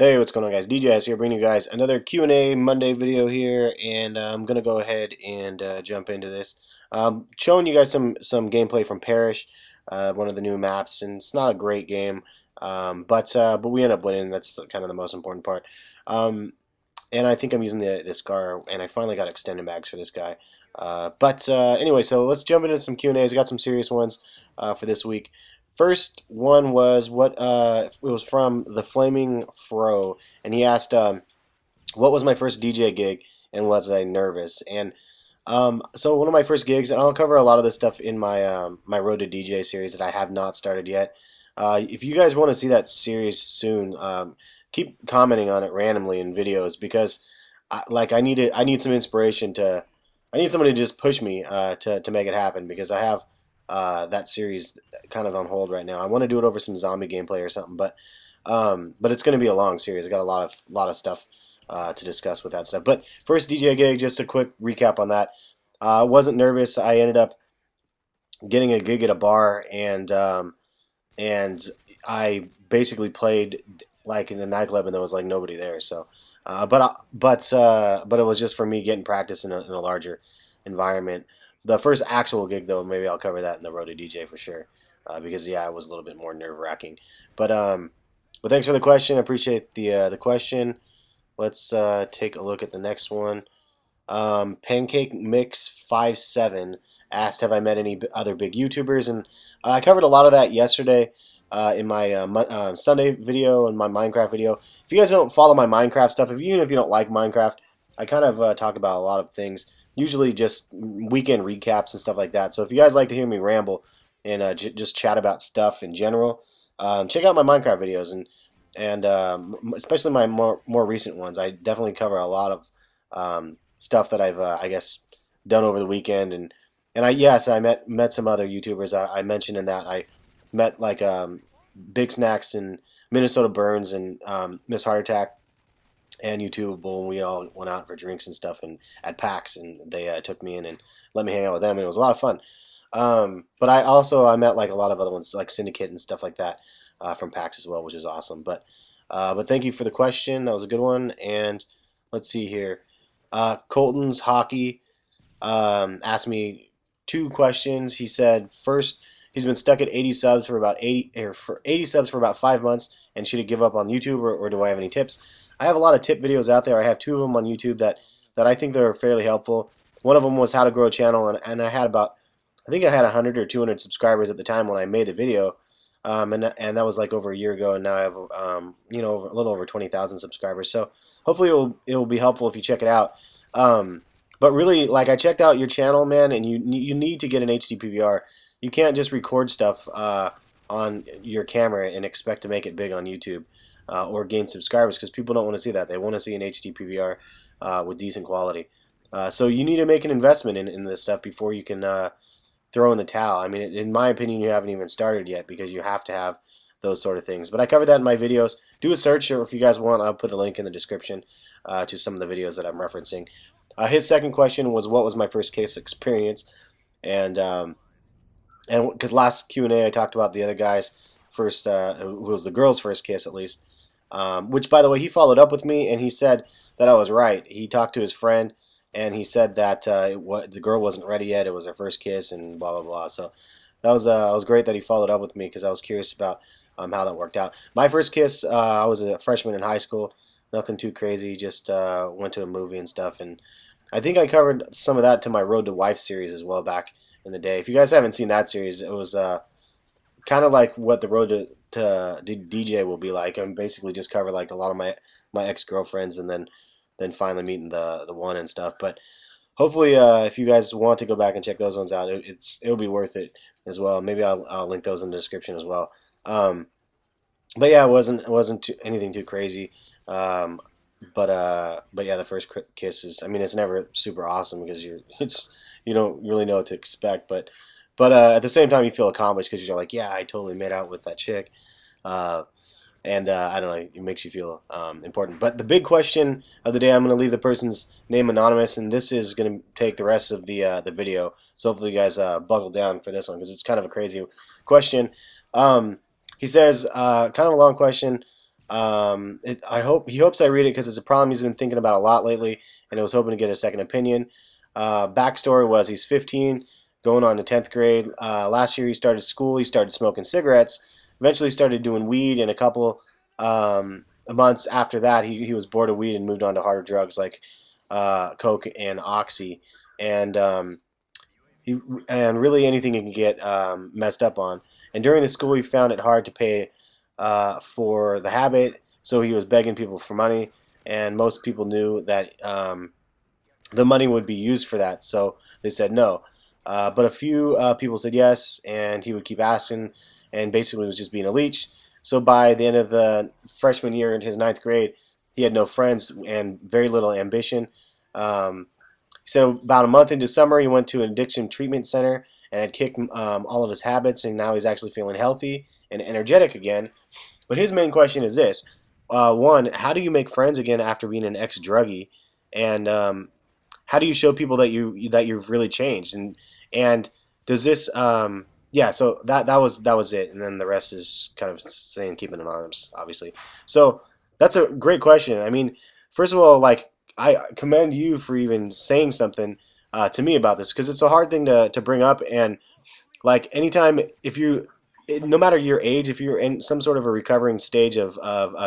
Hey, what's going on, guys? DJS here, bringing you guys another Q&A Monday video here, and I'm gonna go ahead and jump into this. Showing you guys some gameplay from Parish, one of the new maps, and it's not a great game, but we end up winning. That's kind of the most important part. And I think I'm using the Scar, and I finally got extended mags for this guy. But anyway, so let's jump into some Q&As. I got some serious ones for this week. First one was it was from the Flaming Fro, and he asked, what was my first DJ gig, and was I nervous? And so one of my first gigs, and I'll cover a lot of this stuff in my my Road to DJ series that I have not started yet. If you guys want to see that series soon, keep commenting on it randomly in videos because I need some inspiration I need somebody to just push me to make it happen because I have that series kind of on hold right now. I want to do it over some zombie gameplay or something, but it's going to be a long series. I got a lot of stuff to discuss with that stuff. But first DJ gig, just a quick recap on that. I wasn't nervous. I ended up getting a gig at a bar, and I basically played like in the nightclub, and there was like nobody there. So, but it was just for me getting practice in a larger environment. The first actual gig, though, maybe I'll cover that in the Road to DJ for sure, because yeah, it was a little bit more nerve wracking. But thanks for the question. I appreciate the question. Let's take a look at the next one. Pancake Mix 57 asked, "Have I met any other big YouTubers?" And I covered a lot of that yesterday in my Sunday video and my Minecraft video. If you guys don't follow my Minecraft stuff, even if you don't like Minecraft, I kind of talk about a lot of things. Usually just weekend recaps and stuff like that. So if you guys like to hear me ramble and just chat about stuff in general, check out my Minecraft videos and especially my more recent ones. I definitely cover a lot of stuff that I've I guess done over the weekend and I met some other YouTubers. I mentioned in that I met like Big Snacks and Minnesota Burns and Miss Heart Attack and YouTubeable, and we all went out for drinks and stuff and at PAX, and they took me in and let me hang out with them, and it was a lot of fun. But I met like a lot of other ones like Syndicate and stuff like that from PAX as well, which is awesome. But thank you for the question. That was a good one. And let's see here. Colton's Hockey asked me two questions. He said first, he's been stuck at 80 subs for about 80 subs for about 5 months, and should he give up on YouTube, or do I have any tips? I have a lot of tip videos out there. I have two of them on YouTube that I think they're fairly helpful. One of them was how to grow a channel, and I had I think I had 100 or 200 subscribers at the time when I made the video, and that was like over a year ago, and now I have a little over 20,000 subscribers. So hopefully it will be helpful if you check it out. But really, like, I checked out your channel, man, and you need to get an HD PVR. You can't just record stuff on your camera and expect to make it big on YouTube or gain subscribers, because people don't want to see that. They want to see an HD PVR with decent quality. So you need to make an investment in this stuff before you can throw in the towel. I mean, in my opinion, you haven't even started yet because you have to have those sort of things. But I covered that in my videos. Do a search, or if you guys want, I'll put a link in the description to some of the videos that I'm referencing. His second question was, what was my first case experience? And because last Q&A I talked about the other guy's first, who was the girl's first kiss at least, which, by the way, he followed up with me and he said that I was right. He talked to his friend and he said that the girl wasn't ready yet. It was her first kiss and blah blah blah. So that was great that he followed up with me, because I was curious about how that worked out. My first kiss, I was a freshman in high school. Nothing too crazy. Just went to a movie and stuff, and I think I covered some of that to my Road to Wife series as well back in the day. If you guys haven't seen that series, it was kind of like what the Road to DJ will be like. I'm basically just cover like a lot of my ex-girlfriends, and then finally meeting the one and stuff. But hopefully, if you guys want to go back and check those ones out, it'll be worth it as well. Maybe I'll link those in the description as well. But yeah, it wasn't anything too crazy. But yeah, the first kiss is, I mean, it's never super awesome because you don't really know what to expect, but at the same time you feel accomplished because you're like, yeah, I totally made out with that chick, and I don't know, it makes you feel important. But the big question of the day, I'm going to leave the person's name anonymous, and this is going to take the rest of the video, so hopefully you guys buckle down for this one because it's kind of a crazy question. He says, kind of a long question. I hope he hopes I read it because it's a problem he's been thinking about a lot lately, and I was hoping to get a second opinion. Backstory was he's 15, going on to 10th grade. Last year he started school. He started smoking cigarettes. Eventually started doing weed, and a couple months after that, he was bored of weed and moved on to harder drugs like coke and oxy, and he and really anything he can get messed up on. And during the school, he found it hard to pay for the habit, so he was begging people for money, and most people knew that the money would be used for that, so they said no. But a few people said yes, and he would keep asking, and basically was just being a leech. So by the end of the freshman year in his ninth grade, he had no friends and very little ambition. Um, so about a month into summer, he went to an addiction treatment center and had kicked all of his habits, and now he's actually feeling healthy and energetic again. But his main question is this: one, how do you make friends again after being an ex-druggie, and how do you show people that you've really changed? And does this yeah? So that was it, and then the rest is kind of saying keep it anonymous, obviously. So that's a great question. I mean, first of all, like I commend you for even saying something to me about this because it's a hard thing to bring up. And like anytime, if you, no matter your age, if you're in some sort of a recovering stage of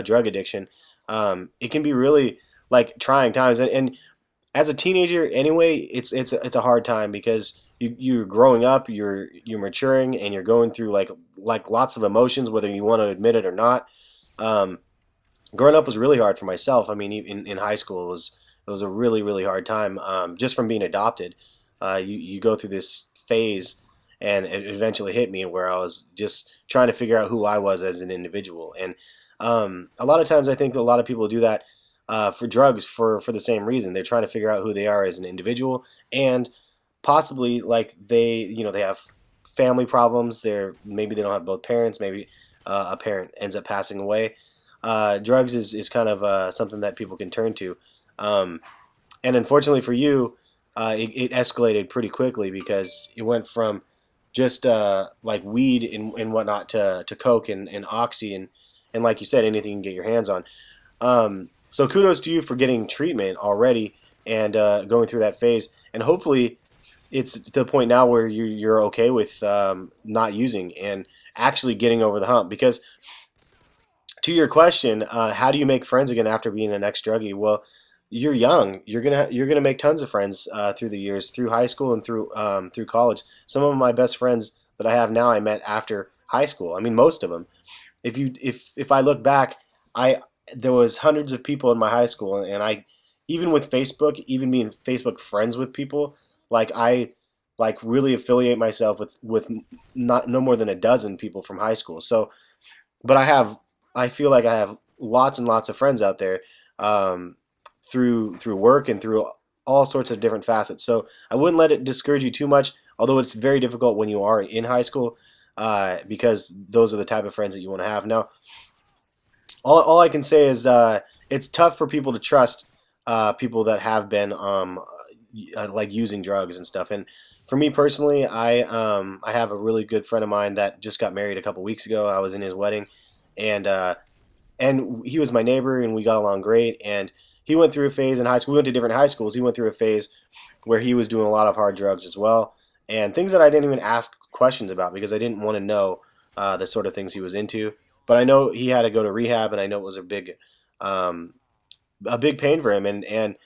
drug addiction, it can be really like trying times. And as a teenager, anyway, it's a hard time because you're growing up, you're maturing, and you're going through like lots of emotions, whether you want to admit it or not. Um, Growing up was really hard for myself. I mean, in high school, it was a really hard time just from being adopted. You go through this phase, and it eventually hit me where I was just trying to figure out who I was as an individual. And a lot of times, I think a lot of people do that for drugs for the same reason. They're trying to figure out who they are as an individual, and possibly like they have family problems. Maybe they don't have both parents. Maybe a parent ends up passing away. Drugs is kind of something that people can turn to. Um, and unfortunately for you, it escalated pretty quickly because it went from just like weed and whatnot to coke and oxy and like you said, anything you can get your hands on. So kudos to you for getting treatment already and going through that phase. And hopefully it's to the point now where you're okay with not using and actually getting over the hump. Because to your question, how do you make friends again after being an ex-druggie? Well, you're young. You're gonna make tons of friends through the years, through high school and through college. Some of my best friends that I have now I met after high school. I mean, most of them. If I look back, I there was hundreds of people in my high school, and I even with Facebook, even being Facebook friends with people, like I like really affiliate myself with not no more than a dozen people from high school. So but I feel like I have lots and lots of friends out there um, through work and through all sorts of different facets. So I wouldn't let it discourage you too much, although it's very difficult when you are in high school because those are the type of friends that you want to have. Now, all I can say is it's tough for people to trust people that have been like using drugs and stuff. And for me personally, I have a really good friend of mine that just got married a couple weeks ago. I was in his wedding, and and he was my neighbor, and we got along great. And he went through a phase in high school. We went to different high schools. He went through a phase where he was doing a lot of hard drugs as well, and things that I didn't even ask questions about because I didn't want to know the sort of things he was into. But I know he had to go to rehab, and I know it was um, a big pain for him. And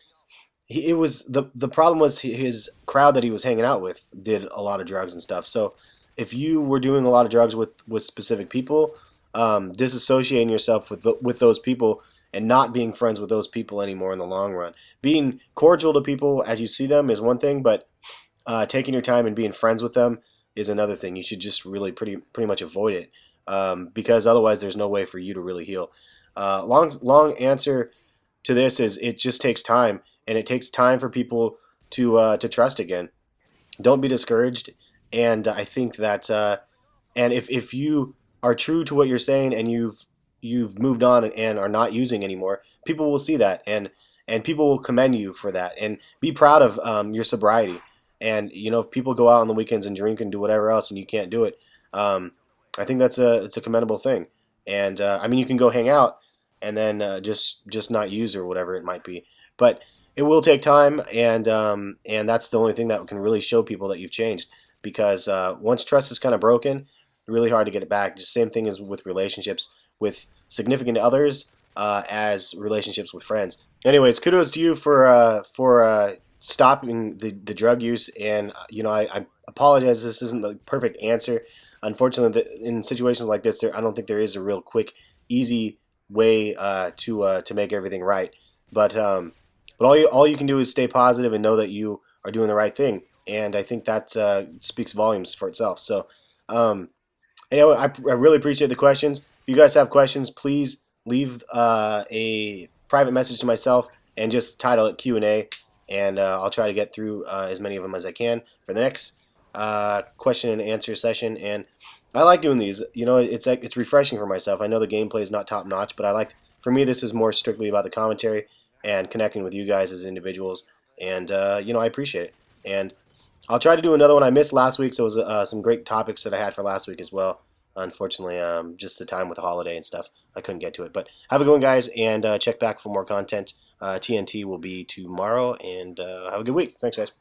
it was the problem was his crowd that he was hanging out with did a lot of drugs and stuff. So if you were doing a lot of drugs with specific people, disassociating yourself with those people and not being friends with those people anymore in the long run. Being cordial to people as you see them is one thing, but taking your time and being friends with them is another thing. You should just really pretty much avoid it because otherwise there's no way for you to really heal. Long answer to this is it just takes time, and it takes time for people to trust again. Don't be discouraged, and I think that and if you are true to what you're saying and you've moved on and are not using anymore, people will see that and people will commend you for that and be proud of your sobriety. And if people go out on the weekends and drink and do whatever else and you can't do it, I think it's a commendable thing. And I mean, you can go hang out, and then just not use or whatever it might be. But it will take time, and that's the only thing that can really show people that you've changed. Because once trust is kind of broken, it's really hard to get it back. Just same thing as with relationships with significant others, as relationships with friends. Anyways, kudos to you for stopping the drug use, and I apologize. This isn't the perfect answer. Unfortunately, in situations like this, I don't think there is a real quick, easy way to make everything right. But all you can do is stay positive and know that you are doing the right thing, and I think that speaks volumes for itself. So, anyway, I really appreciate the questions. If you guys have questions, please leave a private message to myself and just title it Q&A, and I'll try to get through as many of them as I can for the next question and answer session. And I like doing these. It's refreshing for myself. I know the gameplay is not top notch, but for me, this is more strictly about the commentary and connecting with you guys as individuals. And I appreciate it. And I'll try to do another one. I missed last week, so it was some great topics that I had for last week as well. Unfortunately, just the time with the holiday and stuff, I couldn't get to it. But have a good one, guys, and check back for more content. TNT will be tomorrow, and have a good week. Thanks, guys.